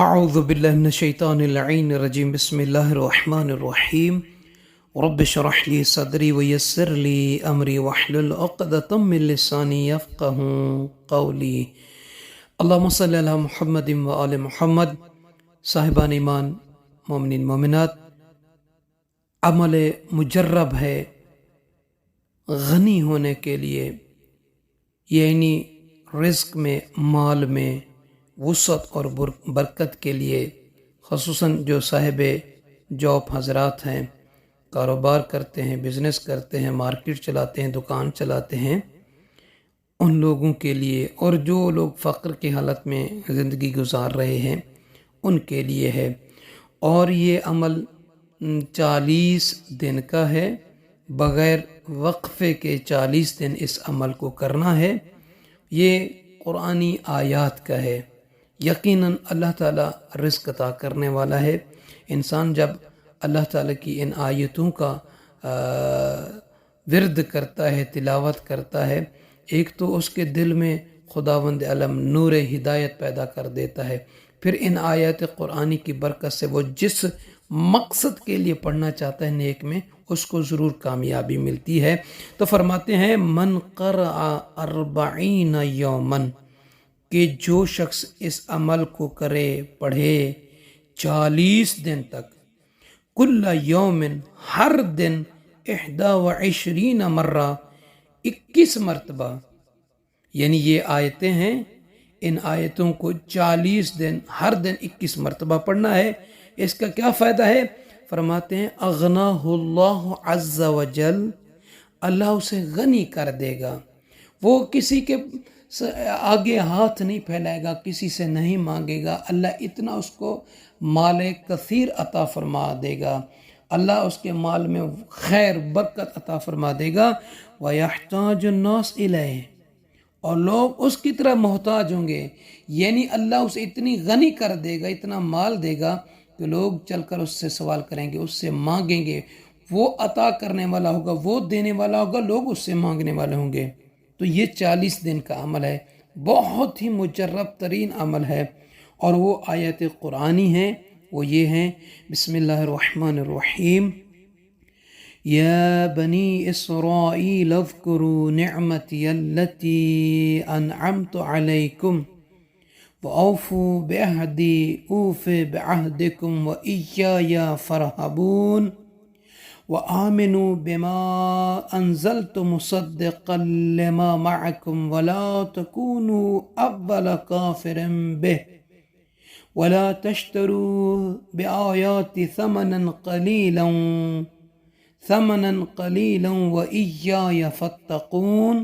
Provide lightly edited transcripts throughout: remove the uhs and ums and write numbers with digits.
اعوذ باللہ من الشیطان اللعین الرجیم بسم اللہ الرحمن الرحیم رب اشرح لی صدری ویسر لی امری واحلل عقدۃ من لسانی یفقهوا قولی اللہم صلی علی محمد و آل محمد۔ صاحبان ایمان، مومنین مومنات، عمل مجرب ہے غنی ہونے کے لیے، یعنی رزق میں، مال میں وسعت اور برکت کے لیے، خصوصاً جو صاحب جاب حضرات ہیں، کاروبار کرتے ہیں، بزنس کرتے ہیں، مارکیٹ چلاتے ہیں، دکان چلاتے ہیں، ان لوگوں کے لیے، اور جو لوگ فقر کی حالت میں زندگی گزار رہے ہیں ان کے لیے ہے۔ اور یہ عمل 40 دن کا ہے، بغیر وقفے کے 40 دن اس عمل کو کرنا ہے۔ یہ قرآنی آیات کا ہے۔ یقیناً اللہ تعالیٰ رزق عطا کرنے والا ہے۔ انسان جب اللہ تعالیٰ کی ان آیتوں کا ورد کرتا ہے، تلاوت کرتا ہے، ایک تو اس کے دل میں خداوند عالم نور ہدایت پیدا کر دیتا ہے، پھر ان آیات قرآنی کی برکت سے وہ جس مقصد کے لیے پڑھنا چاہتا ہے نیک میں، اس کو ضرور کامیابی ملتی ہے۔ تو فرماتے ہیں من قرأ 40 یومن، کہ جو شخص اس عمل کو کرے، پڑھے 40 دن تک، کل یومن، ہر دن، 21 مرہ، 21 مرتبہ، یعنی یہ آیتیں ہیں، ان آیتوں کو 40 دن ہر دن 21 مرتبہ پڑھنا ہے۔ اس کا کیا فائدہ ہے؟ فرماتے ہیں اغناہ اللہ عز وجل، اللہ اسے غنی کر دے گا، وہ کسی کے آگے ہاتھ نہیں پھیلائے گا، کسی سے نہیں مانگے گا، اللہ اتنا اس کو مال کثیر عطا فرما دے گا، اللہ اس کے مال میں خیر برکت عطا فرما دے گا۔ وَيَحْتَاجُ النَّاسِ إِلَيْهِ، اور لوگ اس کی طرح محتاج ہوں گے، یعنی اللہ اسے اتنی غنی کر دے گا، اتنا مال دے گا کہ لوگ چل کر اس سے سوال کریں گے، اس سے مانگیں گے، وہ عطا کرنے والا ہوگا، وہ دینے والا ہوگا، لوگ اس سے مانگنے والے ہوں گے۔ تو یہ 40 دن کا عمل ہے، بہت ہی مجرب ترین عمل ہے، اور وہ آیت قرآنی ہیں، وہ یہ ہیں، بسم اللہ الرحمن الرحیم، یا بنی اسرائیل اذکروا نعمتی التی انعمت علیکم وَأَوْفُوا بِعَهْدِي أُوفِ بِعَهْدِكُمْ وَإِيَّايَ فَارْهَبُونِ وَآمِنُوا بِمَا أَنزَلْتُ مُصَدِّقًا لِمَا مَعَكُمْ وَلَا تَكُونُوا أَوَّلَ كَافِرٍ بِهِ وَلَا تَشْتَرُوا بِآيَاتِي ثَمَنًا قَلِيلًا وَإِيَّايَ فَاتَّقُونِ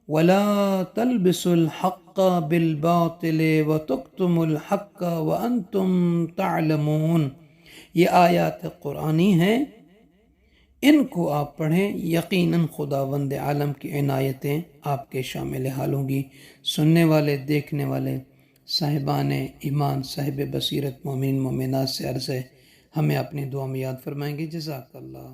وَلَا تَلْبِسُوا الْحَقَّ بِالْبَاطِلِ وَتَكْتُمُوا الْحَقَّ وَأَنْتُمْ تَعْلَمُونَ۔ یہ آیات قرآنی ہیں، ان کو آپ پڑھیں، یقیناً خداوند عالم کی عنایتیں آپ کے شامل حال ہوں گی۔ سننے والے، دیکھنے والے صاحبان ایمان، صاحب بصیرت، مومن مومنات سے عرض ہے، ہمیں اپنی دعا میں یاد فرمائیں گے۔ جزاک اللہ۔